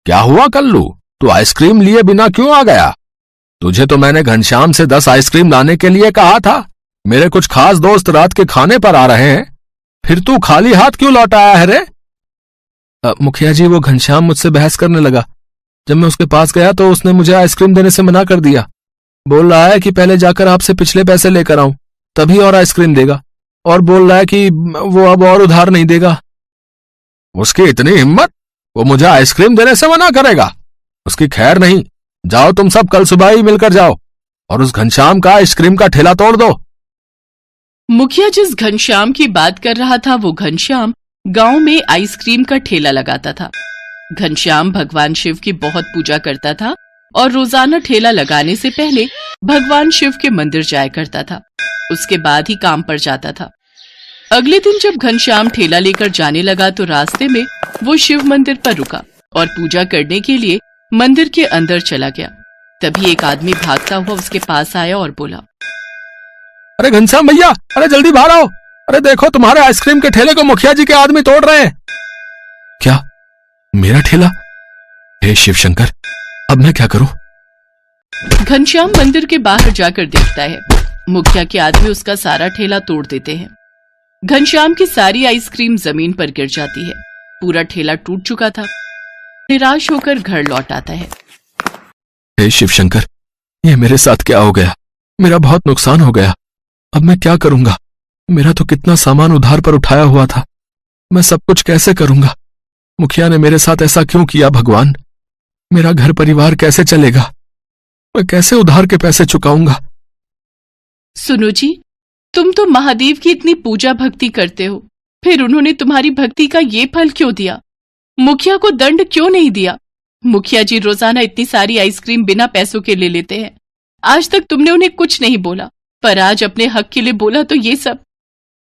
क्या हुआ कल्लू, तू आइसक्रीम लिए बिना क्यों आ गया? तुझे तो मैंने घनश्याम से 10 आइसक्रीम लाने के लिए कहा था। मेरे कुछ खास दोस्त रात के खाने पर आ रहे हैं, फिर तू खाली हाथ क्यों लौट आया है रे? मुखिया जी, वो घनश्याम मुझसे बहस करने लगा। जब मैं उसके पास गया तो उसने मुझे आइसक्रीम देने से मना कर दिया। बोल रहा है कि पहले जाकर आपसे पिछले पैसे लेकर आऊं, तभी और आइसक्रीम देगा, और बोल रहा है कि वो अब और उधार नहीं देगा। उसकी इतनी हिम्मत, वो मुझे आइसक्रीम देने से मना करेगा? उसकी खैर नहीं। जाओ तुम सब कल सुबह ही मिलकर जाओ और उस घनश्याम का आइसक्रीम का ठेला तोड़ दो। मुखिया जिस घनश्याम की बात कर रहा था वो घनश्याम गांव में आइसक्रीम का ठेला लगाता था। घनश्याम भगवान शिव की बहुत पूजा करता था और रोजाना ठेला लगाने से पहले भगवान शिव के मंदिर जाया करता था। उसके बाद ही काम पर जाता था। अगले दिन जब घनश्याम ठेला लेकर जाने लगा तो रास्ते में वो शिव मंदिर पर रुका और पूजा करने के लिए मंदिर के अंदर चला गया। तभी एक आदमी भागता हुआ उसके पास आया और बोला, अरे घनश्याम भैया, अरे जल्दी बाहर आओ। अरे देखो, तुम्हारे आइसक्रीम के ठेले को मुखिया जी के आदमी तोड़ रहे हैं। क्या? मेरा ठेला? हे शिव शंकर, अब मैं क्या करूं? घनश्याम मंदिर के बाहर जाकर देखता है मुखिया के आदमी उसका सारा ठेला तोड़ देते हैं। घनश्याम की सारी आइसक्रीम जमीन पर गिर जाती है। पूरा ठेला टूट चुका था। निराश होकर घर लौट आता है। हे शिव शंकर, ये मेरे साथ क्या हो गया? मेरा बहुत नुकसान हो गया। अब मैं क्या करूंगा? मेरा तो कितना सामान उधार पर उठाया हुआ था। मैं सब कुछ कैसे करूंगा? मुखिया ने मेरे साथ ऐसा क्यों किया? भगवान, मेरा घर परिवार कैसे चलेगा? मैं कैसे उधार के पैसे चुकाऊंगा? सुनो जी, तुम तो महादेव की इतनी पूजा भक्ति करते हो, फिर उन्होंने तुम्हारी भक्ति का ये फल क्यों दिया? मुखिया को दंड क्यों नहीं दिया? मुखिया जी रोजाना इतनी सारी आइसक्रीम बिना पैसों के ले लेते हैं। आज तक तुमने उन्हें कुछ नहीं बोला, पर आज अपने हक के लिए बोला तो ये सब।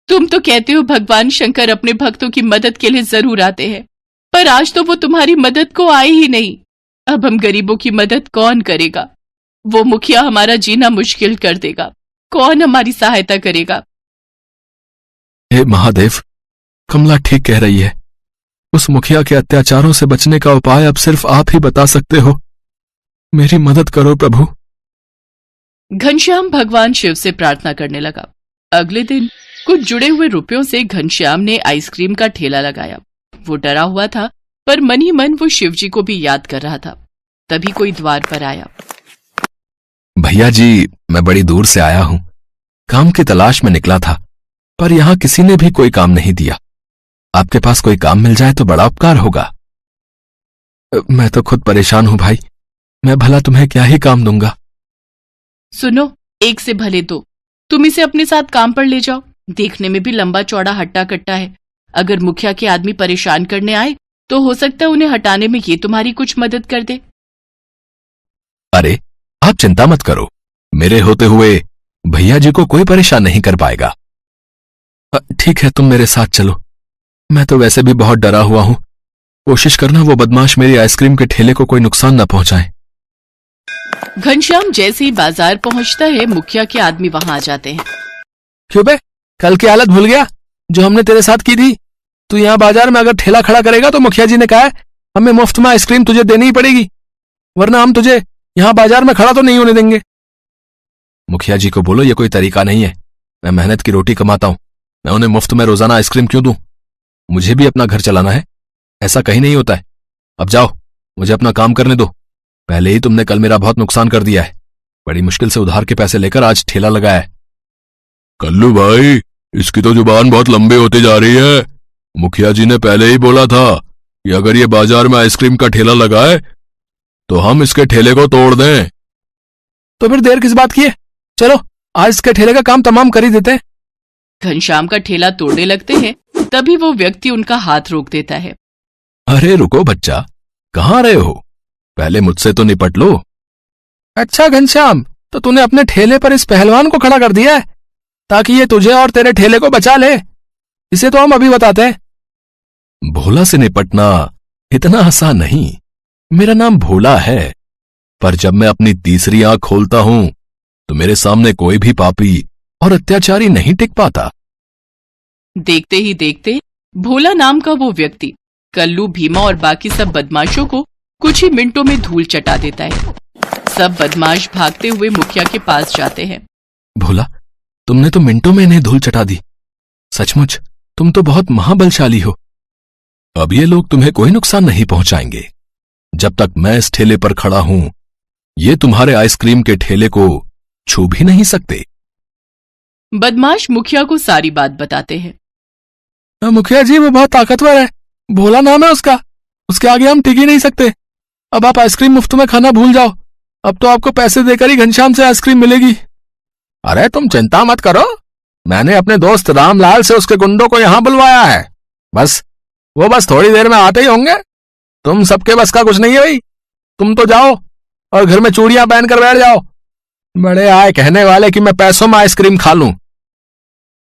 तुम तो कहते हो भगवान शंकर अपने भक्तों की मदद के लिए जरूर आते हैं, पर आज तो वो तुम्हारी मदद को आए ही नहीं। अब हम गरीबों की मदद कौन करेगा? वो मुखिया हमारा जीना मुश्किल कर देगा। कौन हमारी सहायता करेगा? हे महादेव, कमला ठीक कह रही है। उस मुखिया के अत्याचारों से बचने का उपाय अब सिर्फ आप ही बता सकते हो। मेरी मदद करो प्रभु। घनश्याम भगवान शिव से प्रार्थना करने लगा। अगले दिन कुछ जुड़े हुए रुपयों से घनश्याम ने आइसक्रीम का ठेला लगाया। वो डरा हुआ था, पर मन ही मन वो शिव जी को भी याद कर रहा था। तभी कोई द्वार पर आया। भैया जी, मैं बड़ी दूर से आया हूं। काम की तलाश में निकला था, पर यहां किसी ने भी कोई काम नहीं दिया। आपके पास कोई काम मिल जाए तो बड़ा उपकार होगा। मैं तो खुद परेशान हूं भाई, मैं भला तुम्हें क्या ही काम दूंगा। सुनो, एक से भले दो। तुम इसे अपने साथ काम पर ले जाओ। देखने में भी लंबा चौड़ा हट्टा कट्टा है। अगर मुखिया के आदमी परेशान करने आए तो हो सकता है उन्हें हटाने में ये तुम्हारी कुछ मदद कर दे। अरे आप चिंता मत करो, मेरे होते हुए भैया जी को कोई परेशान नहीं कर पाएगा। ठीक है, तुम मेरे साथ चलो। मैं तो वैसे भी बहुत डरा हुआ हूं। कोशिश करना वो बदमाश मेरी आइसक्रीम के ठेले को कोई नुकसान न पहुंचाए। घनश्याम जैसे ही बाजार पहुंचता है, मुखिया के आदमी वहां आ जाते हैं। क्यों बे, कल की हालत भूल गया जो हमने तेरे साथ की थी? तू यहाँ बाजार में अगर ठेला खड़ा करेगा तो मुखिया जी ने कहा है हमें मुफ्त में आइसक्रीम तुझे देनी ही पड़ेगी, वरना हम तुझे यहाँ बाजार में खड़ा तो नहीं होने देंगे। मुखिया जी को बोलो ये कोई तरीका नहीं है। मैं मेहनत की रोटी कमाता हूं, मैं उन्हें मुफ्त में रोजाना आइसक्रीम क्यों दूं? मुझे भी अपना घर चलाना है, ऐसा कहीं नहीं होता है। अब जाओ, मुझे अपना काम करने दो। पहले ही तुमने कल मेरा बहुत नुकसान कर दिया है। बड़ी मुश्किल से उधार के पैसे लेकर आज ठेला लगाया है। कल्लू भाई, इसकी तो जुबान बहुत लंबी होती जा रही है। मुखिया जी ने पहले ही बोला था कि अगर ये बाजार में आइसक्रीम का ठेला लगाए तो हम इसके ठेले को तोड़ दें। तो फिर देर किस बात की है? चलो आज इसके ठेले का काम तमाम कर ही देते हैं। घनश्याम का ठेला तोड़ने लगते हैं, तभी वो व्यक्ति उनका हाथ रोक देता है। अरे रुको बच्चा, कहाँ रहे हो? पहले मुझसे तो निपट लो। अच्छा घनश्याम, तो तूने अपने ठेले पर इस पहलवान को खड़ा कर दिया है ताकि ये तुझे और तेरे ठेले को बचा ले। इसे तो हम अभी बताते हैं। भोला से निपटना इतना आसान नहीं। मेरा नाम भोला है, पर जब मैं अपनी तीसरी आंख खोलता हूं तो मेरे सामने कोई भी पापी और अत्याचारी नहीं टिक पाता। देखते ही देखते भोला नाम का वो व्यक्ति कल्लू, भीमा और बाकी सब बदमाशों को कुछ ही मिनटों में धूल चटा देता है। सब बदमाश भागते हुए मुखिया के पास जाते हैं। भोला, तुमने तो मिनटों में इन्हें धूल चटा दी। सचमुच तुम तो बहुत महाबलशाली हो। अब ये लोग तुम्हें कोई नुकसान नहीं पहुंचाएंगे। जब तक मैं इस ठेले पर खड़ा हूं, ये तुम्हारे आइसक्रीम के ठेले को छू भी नहीं सकते। बदमाश मुखिया को सारी बात बताते हैं। मुखिया जी, वो बहुत ताकतवर है, भोला नाम है उसका, उसके आगे हम टिक ही नहीं सकते। अब आप आइसक्रीम मुफ्त में खाना भूल जाओ। अब तो आपको पैसे देकर ही घनश्याम से आइसक्रीम मिलेगी। अरे तुम चिंता मत करो, मैंने अपने दोस्त रामलाल से उसके गुंडों को यहां बुलवाया है। वो बस थोड़ी देर में आते ही होंगे। तुम सबके बस का कुछ नहीं है भाई। तुम तो जाओ और घर में चूड़ियां पहनकर बैठ जाओ। बड़े आए कहने वाले कि मैं पैसों में आइसक्रीम खा लूं।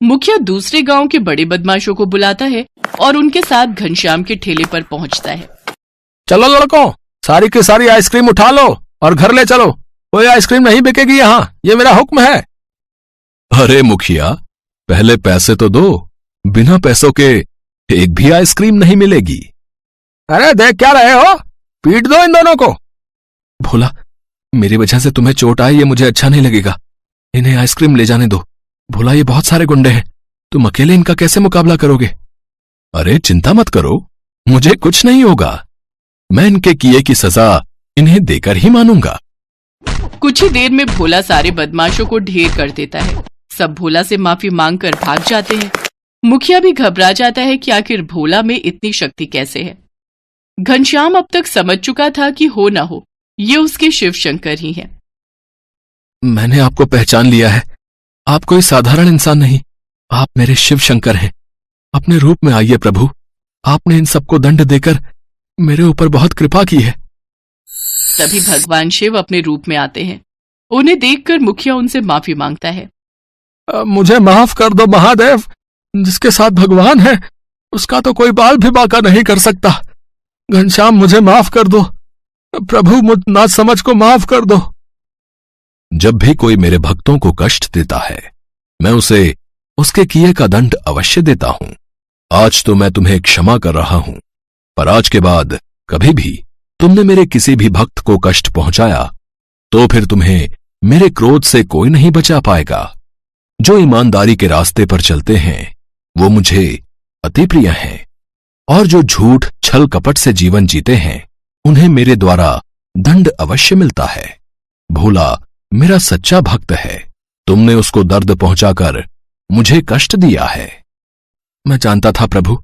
मुखिया दूसरे गांव के बड़े बदमाशों को बुलाता है और उनके साथ घनश्याम के ठेले पर पहुंचता है। चलो लड़कों, सारी की सारी आइसक्रीम उठा लो और घर ले चलो। कोई आइसक्रीम नहीं बिकेगी यहां, ये मेरा हुक्म है। अरे मुखिया, पहले पैसे तो दो। बिना पैसों के एक भी आइसक्रीम नहीं मिलेगी। अरे देख क्या रहे हो, पीट दो इन दोनों को। भोला, मेरी वजह से तुम्हें चोट आई, ये मुझे अच्छा नहीं लगेगा। इन्हें आइसक्रीम ले जाने दो। भोला, ये बहुत सारे गुंडे हैं, तुम अकेले इनका कैसे मुकाबला करोगे? अरे चिंता मत करो, मुझे कुछ नहीं होगा। मैं इनके किए की सजा इन्हें देकर ही मानूंगा। कुछ ही देर में भोला सारे बदमाशों को ढेर कर देता है। सब भोला से माफी मांगकर भाग जाते हैं। मुखिया भी घबरा जाता है कि आखिर भोला में इतनी शक्ति कैसे है। घनश्याम अब तक समझ चुका था कि हो ना हो ये उसके शिव शंकर ही हैं। मैंने आपको पहचान लिया है। आप कोई साधारण इंसान नहीं, आप मेरे शिव शंकर हैं। अपने रूप में आइए प्रभु। आपने इन सबको दंड देकर मेरे ऊपर बहुत कृपा की है। तभी भगवान शिव अपने रूप में आते हैं। उन्हें देखकर मुखिया उनसे माफी मांगता है। मुझे माफ कर दो महादेव। जिसके साथ भगवान है उसका तो कोई बाल भी बाका नहीं कर सकता। घनश्याम, मुझे माफ कर दो प्रभु, मुझ नासमझ को माफ कर दो। जब भी कोई मेरे भक्तों को कष्ट देता है, मैं उसे उसके किए का दंड अवश्य देता हूं। आज तो मैं तुम्हें क्षमा कर रहा हूं, पर आज के बाद कभी भी तुमने मेरे किसी भी भक्त को कष्ट पहुंचाया तो फिर तुम्हें मेरे क्रोध से कोई नहीं बचा पाएगा। जो ईमानदारी के रास्ते पर चलते हैं वो मुझे अति प्रिय हैं, और जो झूठ छल कपट से जीवन जीते हैं उन्हें मेरे द्वारा दंड अवश्य मिलता है। भोला मेरा सच्चा भक्त है, तुमने उसको दर्द पहुंचाकर मुझे कष्ट दिया है। मैं जानता था प्रभु,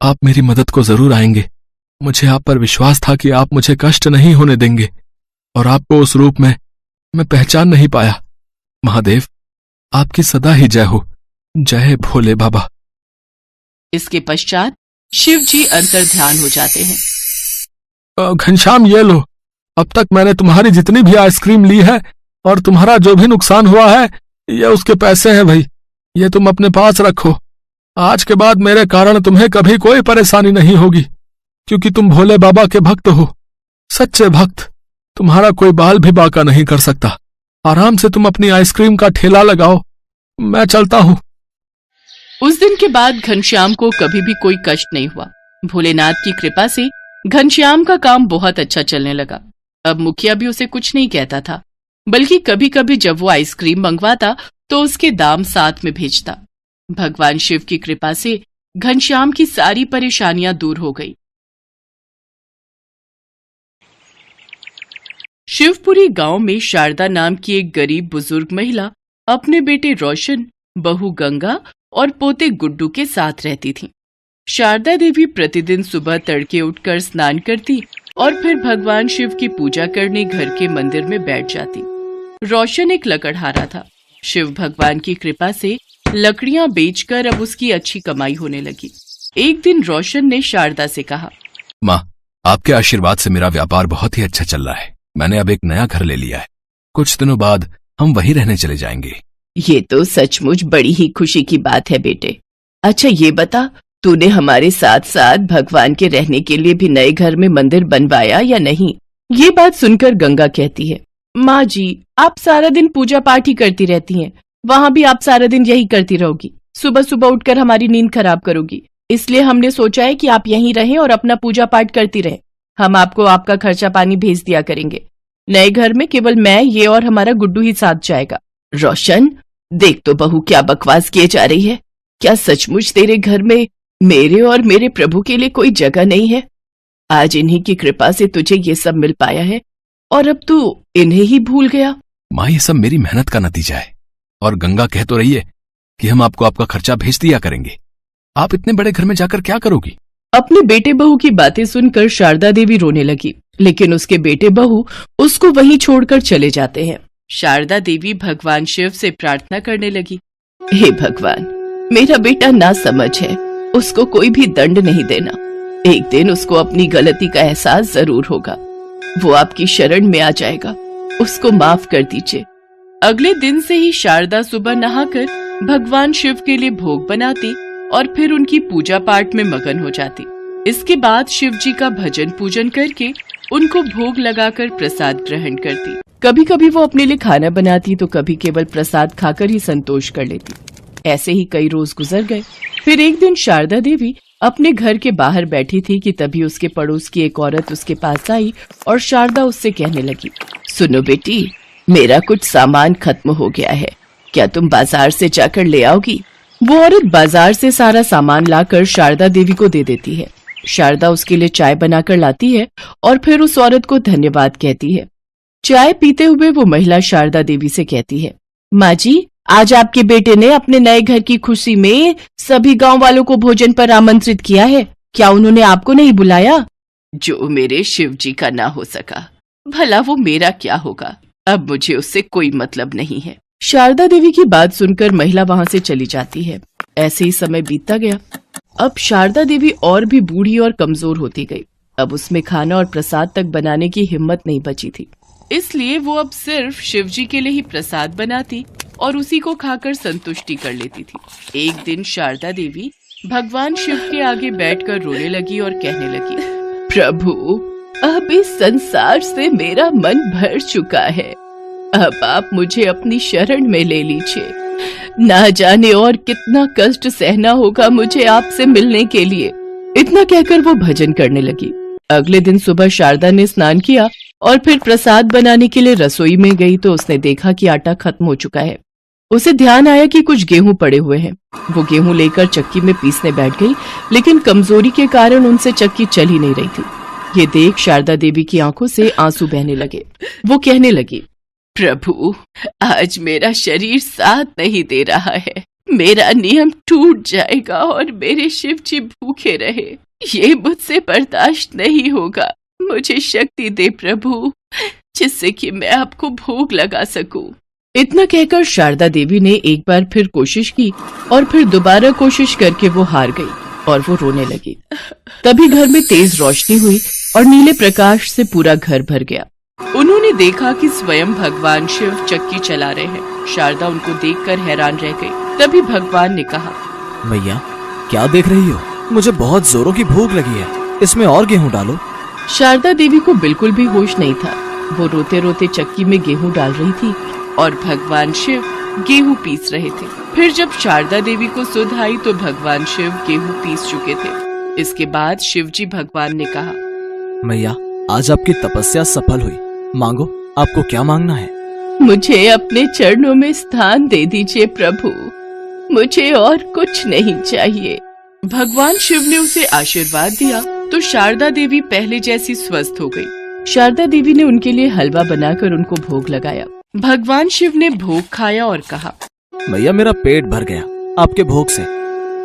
आप मेरी मदद को जरूर आएंगे। मुझे आप पर विश्वास था कि आप मुझे कष्ट नहीं होने देंगे, और आपको उस रूप में मैं पहचान नहीं पाया। महादेव, आपकी सदा ही जय हो। जय भोले बाबा। इसके पश्चात शिव जी अंतर्ध्यान हो जाते हैं। घनश्याम, ये लो, अब तक मैंने तुम्हारी जितनी भी आइसक्रीम ली है और तुम्हारा जो भी नुकसान हुआ है ये उसके पैसे हैं भाई। ये तुम अपने पास रखो। आज के बाद मेरे कारण तुम्हें कभी कोई परेशानी नहीं होगी, क्योंकि तुम भोले बाबा के भक्त हो, सच्चे भक्त। तुम्हारा कोई बाल भी बाका नहीं कर सकता। आराम से तुम अपनी आइसक्रीम का ठेला लगाओ, मैं चलता हूं। उस दिन के बाद घनश्याम को कभी भी कोई कष्ट नहीं हुआ। भोलेनाथ की कृपा से घनश्याम का काम बहुत अच्छा चलने लगा। अब मुखिया भी उसे कुछ नहीं कहता था, बल्कि कभी कभी जब वो आइसक्रीम मंगवाता तो उसके दाम साथ में भेजता। भगवान शिव की कृपा से घनश्याम की सारी परेशानियां दूर हो गई। शिवपुरी गांव में शारदा नाम की एक गरीब बुजुर्ग महिला अपने बेटे रोशन, बहू गंगा और पोते गुड्डू के साथ रहती थी। शारदा देवी प्रतिदिन सुबह तड़के उठकर स्नान करती और फिर भगवान शिव की पूजा करने घर के मंदिर में बैठ जाती। रोशन एक लकड़हारा था। शिव भगवान की कृपा से लकड़ियां बेचकर अब उसकी अच्छी कमाई होने लगी। एक दिन रोशन ने शारदा से कहा, माँ, आपके आशीर्वाद से मेरा व्यापार बहुत ही अच्छा चल रहा है। मैंने अब एक नया घर ले लिया है। कुछ दिनों बाद हम वहीं रहने चले जाएंगे। ये तो सचमुच बड़ी ही खुशी की बात है बेटे। अच्छा ये बता, तूने हमारे साथ साथ भगवान के रहने के लिए भी नए घर में मंदिर बनवाया या नहीं? ये बात सुनकर गंगा कहती है, माँ जी, आप सारा दिन पूजा पाठ ही करती रहती हैं। वहाँ भी आप सारा दिन यही करती रहोगी। सुबह सुबह उठकर हमारी नींद खराब करोगी। इसलिए हमने सोचा है कि आप यहीं रहें और अपना पूजा पाठ करती रहें। हम आपको आपका खर्चा पानी भेज दिया करेंगे। नए घर में केवल मैं, ये और हमारा गुड्डू ही साथ जाएगा। रोशन, देख तो बहू क्या बकवास किए जा रही है। क्या सचमुच तेरे घर में मेरे और मेरे प्रभु के लिए कोई जगह नहीं है? आज इन्हीं की कृपा से तुझे ये सब मिल पाया है और अब तू इन्हें ही भूल गया। माँ, ये सब मेरी मेहनत का नतीजा है। और गंगा कह तो रही है कि हम आपको आपका खर्चा भेज दिया करेंगे। आप इतने बड़े घर में जाकर क्या करोगी? अपने बेटे बहू की बातें सुनकर शारदा देवी रोने लगी, लेकिन उसके बेटे बहू उसको वहीं छोड़कर चले जाते हैं। शारदा देवी भगवान शिव से प्रार्थना करने लगी, हे भगवान, मेरा बेटा ना समझ है, उसको कोई भी दंड नहीं देना। एक दिन उसको अपनी गलती का एहसास जरूर होगा, वो आपकी शरण में आ जाएगा, उसको माफ कर दीजिए। अगले दिन से ही शारदा सुबह नहाकर भगवान शिव के लिए भोग बनाती और फिर उनकी पूजा पाठ में मगन हो जाती। इसके बाद शिव जी का भजन पूजन करके उनको भोग लगाकर प्रसाद ग्रहण करती। कभी कभी वो अपने लिए खाना बनाती तो कभी केवल प्रसाद खाकर ही संतोष कर लेती। ऐसे ही कई रोज गुजर गए। फिर एक दिन शारदा देवी अपने घर के बाहर बैठी थी कि तभी उसके पड़ोस की एक औरत उसके पास आई और शारदा उससे कहने लगी, सुनो बेटी, मेरा कुछ सामान खत्म हो गया है, क्या तुम बाजार से जाकर ले आओगी? वो औरत बाजार से सारा सामान लाकर शारदा देवी को दे देती है। शारदा उसके लिए चाय बनाकर लाती है और फिर उस औरत को धन्यवाद कहती है। चाय पीते हुए वो महिला शारदा देवी से कहती है, माँ जी, आज आपके बेटे ने अपने नए घर की खुशी में सभी गांव वालों को भोजन पर आमंत्रित किया है, क्या उन्होंने आपको नहीं बुलाया? जो मेरे शिव जी का ना हो सका, भला वो मेरा क्या होगा? अब मुझे उससे कोई मतलब नहीं है। शारदा देवी की बात सुनकर महिला वहां से चली जाती है। ऐसे ही समय बीतता गया। अब शारदा देवी और भी बूढ़ी और कमजोर होती गई। अब उसमें खाना और प्रसाद तक बनाने की हिम्मत नहीं बची थी, इसलिए वो अब सिर्फ शिवजी के लिए ही प्रसाद बनाती और उसी को खाकर संतुष्टि कर लेती थी। एक दिन शारदा देवी भगवान शिव के आगे बैठकर रोने लगी और कहने लगी, प्रभु, अब इस संसार से मेरा मन भर चुका है, अब आप मुझे अपनी शरण में ले लीजिए। ना जाने और कितना कष्ट सहना होगा मुझे आपसे मिलने के लिए। इतना कहकर वो भजन करने लगी। अगले दिन सुबह शारदा ने स्नान किया और फिर प्रसाद बनाने के लिए रसोई में गई तो उसने देखा कि आटा खत्म हो चुका है। उसे ध्यान आया कि कुछ गेहूं पड़े हुए हैं। वो गेहूं लेकर चक्की में पीसने बैठ गई, लेकिन कमजोरी के कारण उनसे चक्की चल ही नहीं रही थी। ये देख शारदा देवी की आंखों से आंसू बहने लगे। वो कहने लगी, प्रभु, आज मेरा शरीर साथ नहीं दे रहा है, मेरा नियम टूट जाएगा और मेरे शिव जी भूखे रहे, ये मुझसे बर्दाश्त नहीं होगा। मुझे शक्ति दे प्रभु, जिससे कि मैं आपको भोग लगा सकूं। इतना कहकर शारदा देवी ने एक बार फिर कोशिश की और फिर दोबारा कोशिश करके वो हार गई और वो रोने लगी। तभी घर में तेज रोशनी हुई और नीले प्रकाश से पूरा घर भर गया। उन्होंने देखा कि स्वयं भगवान शिव चक्की चला रहे हैं। शारदा उनको देखकर हैरान रह गई। तभी भगवान ने कहा, मैया, क्या देख रही हो? मुझे बहुत जोरों की भूख लगी है, इसमें और गेहूं डालो। शारदा देवी को बिल्कुल भी होश नहीं था। वो रोते रोते चक्की में गेहूं डाल रही थी और भगवान शिव गेहूं पीस रहे थे। फिर जब शारदा देवी को सुध आई तो भगवान शिव गेहूं पीस चुके थे। इसके बाद शिवजी भगवान ने कहा, मैया, आज आपकी तपस्या सफल हुई, मांगो, आपको क्या मांगना है? मुझे अपने चरणों में स्थान दे दीजिए प्रभु, मुझे और कुछ नहीं चाहिए। भगवान शिव ने उसे आशीर्वाद दिया तो शारदा देवी पहले जैसी स्वस्थ हो गई। शारदा देवी ने उनके लिए हलवा बनाकर उनको भोग लगाया। भगवान शिव ने भोग खाया और कहा, मैया, मेरा पेट भर गया आपके भोग से।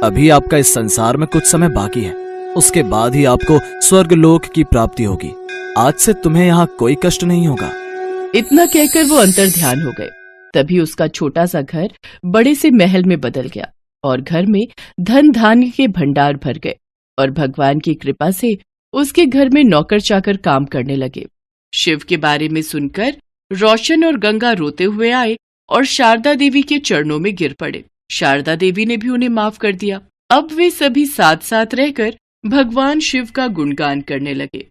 अभी आपका इस संसार में कुछ समय बाकी है, उसके बाद ही आपको स्वर्ग लोक की प्राप्ति होगी। आज से तुम्हें यहाँ कोई कष्ट नहीं होगा। इतना कहकर वो अंतर ध्यान हो गए। तभी उसका छोटा सा घर बड़े से महल में बदल गया और घर में धन धान्य के भंडार भर गए और भगवान की कृपा से उसके घर में नौकर चाकर काम करने लगे। शिव के बारे में सुनकर रोशन और गंगा रोते हुए आए और शारदा देवी के चरणों में गिर पड़े। शारदा देवी ने भी उन्हें माफ कर दिया। अब वे सभी साथ साथ रहकर भगवान शिव का गुणगान करने लगे।